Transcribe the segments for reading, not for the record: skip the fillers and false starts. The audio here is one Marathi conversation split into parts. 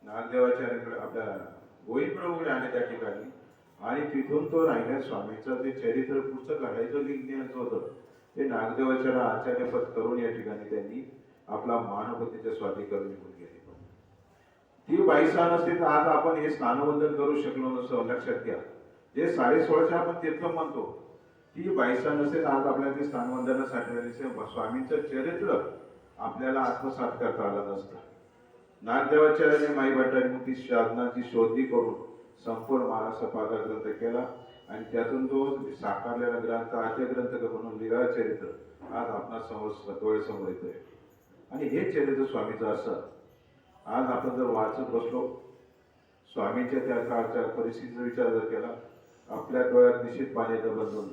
नागदेवाच्या आपल्या गोविंद प्रभूकडे आले त्या ठिकाणी आणि तिथून तो राहिल्या स्वामीचं ते चरित्र पुस्तक काढायचं लिहिण्याचं होतं ते नागदेवाच्या आचार्यपद करून या ठिकाणी त्यांनी आपला मानवतेच्या स्वाधीकरण निघून गेले. ती बाईसा नसते तर आज आपण हे स्नानवंदन करू शकलो नसतो. लक्षात घ्या, जे 16.5 आपण तीर्थ म्हणतो ती बाईसा नसते आज आपल्याला ते स्नानवंदनासाठी स्वामींचं चरित्र आपल्याला आत्मसात करता आलं नसतं. नागदेवाचार्याने माई भट्टाने ती साधनाची शोधली करून संपूर्ण महाराष्ट्र पादा ग्रंथ केला आणि त्यातून तो साकारलेला ग्रंथ आद्य ग्रंथ म्हणून लिहिला चरित्र आज आपणा समोर डोळ्यासमोर येतोय. आणि हे चरित्र स्वामीचं असं आज आपण जर वाचत बसलो स्वामींच्या त्या काळच्या परिस्थितीचा विचार जर केला आपल्या डोळ्यात निश्चित पाण्याचं बंधन.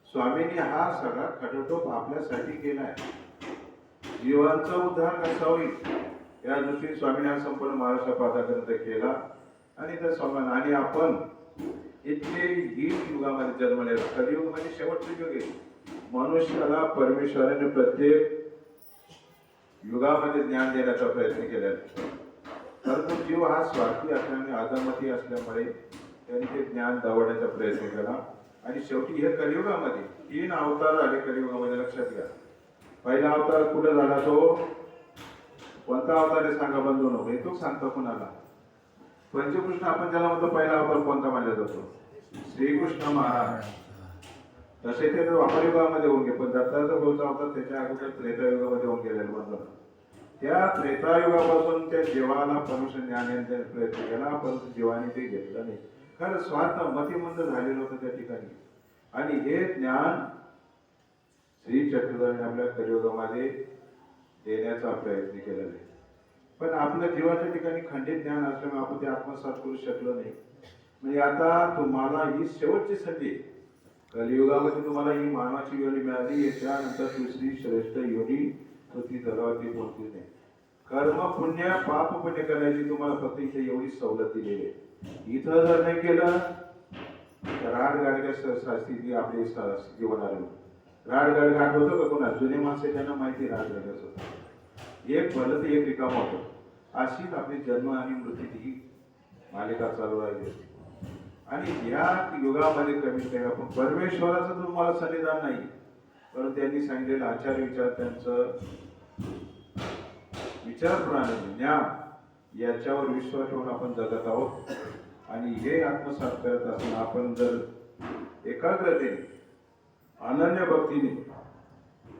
स्वामींनी हा सगळा खटोटोप आपल्यासाठी केलाय. जीवांचा उद्धार कसा होईल या दृष्टीने स्वामींनी हा संपूर्ण महाराष्ट्र पादा ग्रंथ केला. आणि त्या स्वामी आणि आपण इतके हीन युगामध्ये जन्मलेला कलियुग म्हणजे शेवटचं युग आहे. मनुष्याला परमेश्वराने प्रत्येक युगामध्ये ज्ञान देण्याचा प्रयत्न केलेला आहे. परंतु जीव हा स्वार्थी असल्याने आदमती असल्यामुळे त्यांनी ते ज्ञान दवडण्याचा प्रयत्न केला आणि शेवटी हे कलियुगामध्ये 3 अवतार आले कलियुगामध्ये. लक्षात घ्या, पहिला अवतार कुठे झाला तो कोणता अवतार आहे सांगा बंधू नको हे तो सांगतो कुणाला. पंचकृष्ण आपण ज्याला म्हणतो पहिला अवतार कोणता मानला जातो श्रीकृष्ण महाराज. तसे ते द्वापरयुगामध्ये होऊन गेले पण दत्ताचा बोलचा अवतार त्याच्या अगोदर त्रेतायुगामध्ये होऊन गेलेला बंधू. त्या त्रेतायुगापासून त्या जीवाला परमेश्वर ज्ञान देण्याचा प्रयत्न केला परंतु जीवाने ते घेतलं नाही. कारण स्वार्थ मतिमंद झालेलं होतं त्या ठिकाणी. आणि हे ज्ञान श्री चक्रधराने आपल्या कलियुगामध्ये देण्याचा प्रयत्न केलेला आहे. पण आपल्या जीवाच्या ठिकाणी खंडित ज्ञान असल्यामुळे आपण ते आत्मसात करू शकलो नाही. म्हणजे आता तुम्हाला ही शेवटची संधी कलियुगामध्ये तुम्हाला ही मानवाची योनी मिळाली. याच्यानंतर दुसरी श्रेष्ठ योनी तो ती धरावती बोलती नाही. कर्म पुण्य पाप पुण्य करण्याची तुम्हाला फक्त इथे एवढी सवलत दिलेली आहे. इथं जर नाही केलं तर राडगाडग्या शास्त्री आपली जीवन आले. राडगाड गाठ होतं का कोणा जुने माणसे त्यांना माहिती राडगाड्याच होतं. एक भलं तर एक रिकाम होतं. अशीच आपली जन्म आणि मृत्यूची ही मालिका चालू राहिली. आणि या युगामध्ये कमीत कमी आपण परमेश्वराचं तुम्हाला सन्निधान नाही परंतु त्यांनी सांगितलेलं आचार विचार त्यांचं विचार प्रणाली ज्ञान याच्यावर विश्वास ठेवून आपण जगत आहोत. आणि हे आत्मसात करत असताना आपण जर एकाग्रतेने अनन्य भक्तीने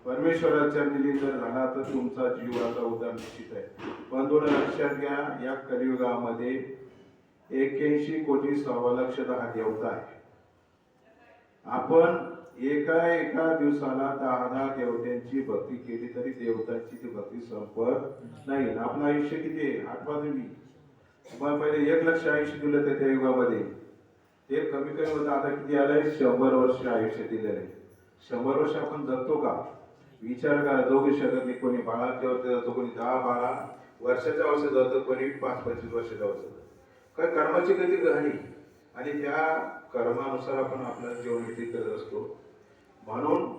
परमेश्वराच्या निधी जर झाला तर तुमचा जीवाचा उद्धार निश्चित आहे. पण थोडं लक्षात घ्या या कलियुगामध्ये 81 कोटी 1,00,010 देवता आहे. आपण एका दिवसाला 10 देवतांची भक्ती केली तरी देवतांची ती भक्ती संपत नाही. आपलं आयुष्य किती आहे आठवा तुम्ही तुम्हाला पहिले 1,80,000 दिलं तर त्या युगामध्ये ते कमी कमी होतं. आता किती आलंय 100 वर्ष आयुष्य दिलेलं आहे. 100 वर्ष आपण जगतो का विचार करा. जगू शकत नाही. कोणी 12 जातो कोणी 10-12 वर्षाच्या औषध जातं कोणी 5-25 वर्षाच्या औषध. काय कर्माची गती गहणी आणि त्या कर्मानुसार आपण आपल्याला जीवन व्यतीत करत असतो. म्हणून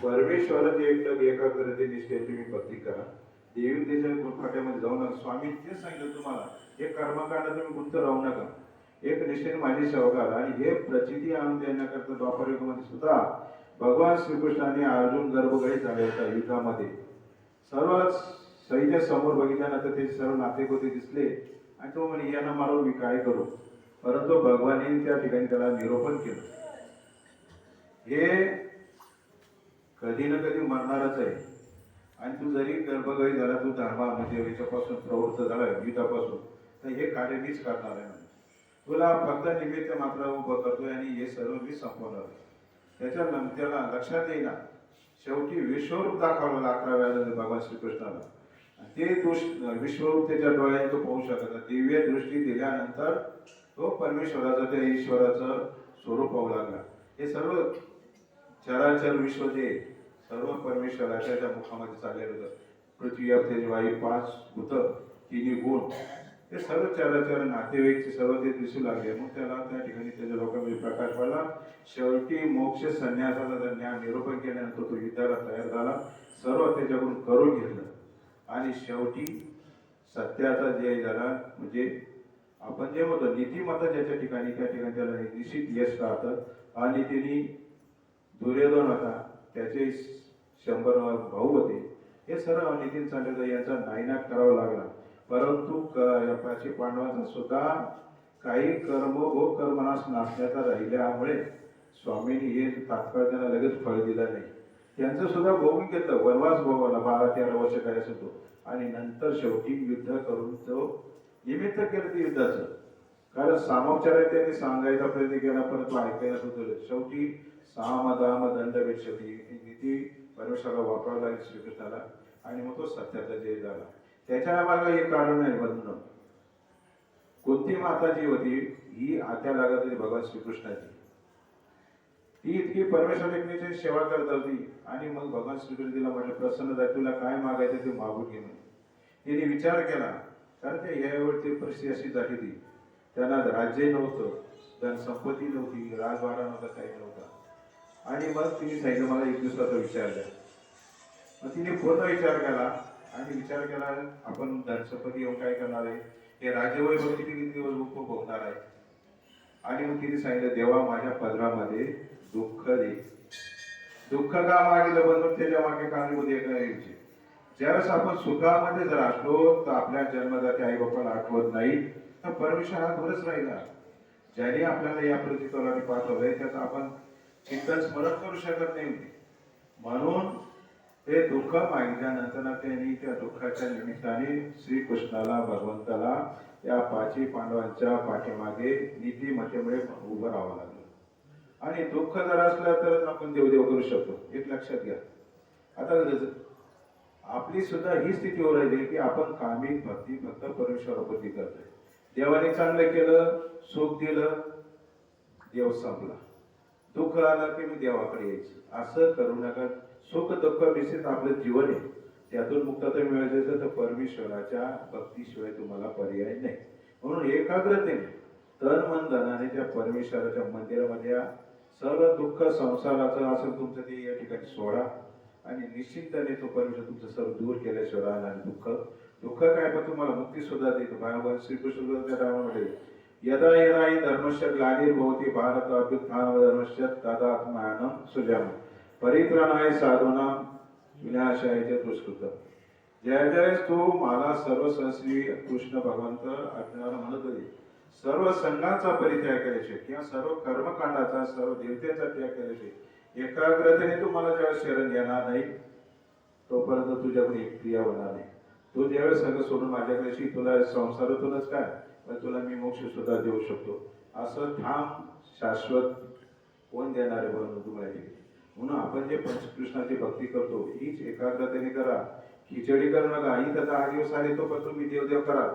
परमेश्वराचे एकटक एकाग्रते निष्ठेने तुम्ही भक्ती करा. देवीतेच्या गुणफाट्यामध्ये जाऊ नका. स्वामी तेच सांगितलं तुम्हाला हे कर्मकांड तुम्ही गुंत राहू नका. एक निष्ठेने माझी सेवा करा. आणि हे प्रचिती आणून देण्याकरता द्वापरयुगामध्ये सुद्धा भगवान श्रीकृष्णाने अर्जुन गर्भगडे झाले होता युद्धामध्ये. सर्व सैन्य समोर बघितल्यानंतर ते सर्व नातेगोते दिसले आणि तो म्हणे यांना मारून मी काय करू. परंतु भगवानाने त्या ठिकाणी त्याला निरोपण केलं. हे कधी ना कधी मरणारच आहे. आणि तू जरी गर्भगडी झाला तू धर्मा म्हणजे याच्यापासून प्रवृत्त झाला युद्धापासून तर हे कार्य मीच करणार आहे. तुला फक्त निमित्त मात्र उभं करतोय आणि हे सर्व मी संपवणार आहे. त्याला लक्षात येईना शेवटी विश्वरूप दाखवलं 11व्या भगवान श्रीकृष्णाला. ते विश्वरूप त्याच्या डोळ्याने तो पाहू शकत. दिव्य दृष्टी दिल्यानंतर तो परमेश्वराचं त्या ईश्वराचं स्वरूप पाहू लागला. हे सर्व चराचर विश्व जे सर्व परमेश्वराच्या त्या मुखामध्ये चाललेलं होतं. पृथ्वी तेज वायू 5 भूत 3 गुण ते सर्व चराचर नातेवाईक सर्व ते दिसू लागले. मग त्याला त्या ठिकाणी त्याच्या लोकांमध्ये प्रकाश पडला. शेवटी मोक्ष संन्यासाचा ज्ञान निरूपण केल्यानंतर तो युद्धाला तयार झाला. सर्व त्याच्याकडून करून घेतलं आणि शेवटी सत्याचा जय झाला. म्हणजे आपण जे म्हणतो नीतिमत्ता ज्याच्या ठिकाणी त्या ठिकाणी त्याला निश्चित यश राहतं. आणि तिने दुर्योधन होता, त्याचे 100 भाऊ होते, हे सर्व नितीन चांदेकर यांचा नायनाट करावा लागला. परंतु पाची पांडवांचा सुद्धा काही कर्मभोग कर्मनाश नाशण्याचा राहिल्यामुळे स्वामींनी हे तात्काळ त्यांना लगेच फळ दिलं नाही. त्यांचं सुद्धा भोगून घेतलं, वनवास भोगवला 12-13 वर्ष करायचं होतो. आणि नंतर शेवटी युद्ध करून तो निमित्त केलं ते युद्धाचं. कारण सामोपचारात त्यांनी सांगायचा प्रयत्न केला, परंतु ऐकायला होतं. शेवटी साम दाम दंड वेक्षती नीती परमेश्वराला वापरावं लागेल श्रीकृष्णाला. आणि मग तो सत्याचा जय झाला. त्याच्या मागे हे कारण आहे बंधन. कुंती माता जी होती ही आत्या लागत होती भगवान श्रीकृष्णाची. ती इतकी परमेश्वर एकमेकांची सेवा करत होती. आणि मग भगवान श्रीकृष्ण तिला म्हटलं, प्रसन्न झाले, तुला काय मागायचं ते मागून घे. तिने विचार केला, कारण ते यावरती परिस्थिती अशी झाली होती, त्यांना राज्य नव्हतं, धनसंपत्ती नव्हती, राजवाडा नव्हता, काही नव्हता. आणि मग तिने सांगितलं मला एक दिवसाचा विचार द्या. मग तिने पूर्ण विचार केला आणि विचार केला आपण धनसंपत्ती येऊन काय करणार आहे, हे राज्यवैभव किती दिवस उपभोगणार आहे. आणि मग तिने सांगितलं देवा माझ्या पदरामध्ये दुःख दे. दुःख का मागितलं बनवून त्याच्या मागे कारणीभूत करायची. ज्यावेळेस आपण सुखामध्ये जर असलो तर आपल्या जन्मदाते आई बापाला आठवत नाही तर परमेश्वर हा दूरच राहिला. ज्याने आपल्याला या प्रतितोलाने पाठवलंय त्याचं आपण चिंतन स्मरण करू शकत नाही. म्हणून ते दुःख मागितल्यानंतर त्यांनी त्या दुःखाच्या निमित्ताने श्रीकृष्णाला भगवंताला या पाची पांडवांच्या पाठीमागे नीतिमत्तेमुळे उभं राहावं लागलं. आणि दुःख जर असलं तरच आपण देवदेव करू शकतो. एक लक्षात घ्या. आता आपली सुद्धा ही स्थिती हो राहिली की आपण कामी भक्ती फक्त परमेश्वराप्रती करतोय. देवाने चांगलं केलं, सुख दिलं, देव संपला. दुःख आलं की मी देवाकडे यायचं. असं करू नका. सुख दुःख मिश्रित आपलं जीवन आहे. त्यातून मुक्तता मिळवायचं तर परमेश्वराच्या भक्तीशिवाय तुम्हाला पर्याय नाही. म्हणून एकाग्रतेने तन मन धनाने त्या परमेश्वराच्या मंदिरामध्ये या. सर्व दुःख संसाराचं असेल तुमचं ते या ठिकाणी सोडा. आणि निश्चितपणे तो परमेश्वर तुमचं सर्व दूर केल्याशिवाय राहणार. दुःख काय पण तुम्हाला मुक्ती सुद्धा देतो. भगवान श्रीकृष्ण त्या रामामध्ये यदा यदा हि धर्मस्य ग्लानिर्भवति भारत अभ्युत्थानं धर्मस्य तदात्मानं सृजामि परित्राणाय साधूनां विनाशाय च दुष्कृतम्. ज्यावेळेस तू मला सर्व संश्री कृष्ण भगवंत अर्जुनाला म्हणत होते सर्व संघाचा परित्याग केल्याशिवाय किंवा सर्व कर्मकांडाचा सर्व देवतेचा त्याग केल्याशिवाय एकाग्रतेने तू मला ज्यावेळेस शरण घेणार नाही तोपर्यंत तुझ्याकडे एक क्रिया होणार नाही. तू ज्यावेळेस सगळं सोडून माझ्याकडे तुला संसारातूनच काय पण तुला मी मोक्ष सुद्धा देऊ शकतो असं ठाम शाश्वत कोण देणार आहे बरोबर तुम्हाला. म्हणून आपण जे पंचकृष्णाची भक्ती करतो हीच एकाग्रतेने करा. खिचडी करू नका. ही तर 10 दिवस आले तो पण तुम्ही देवदेव करा.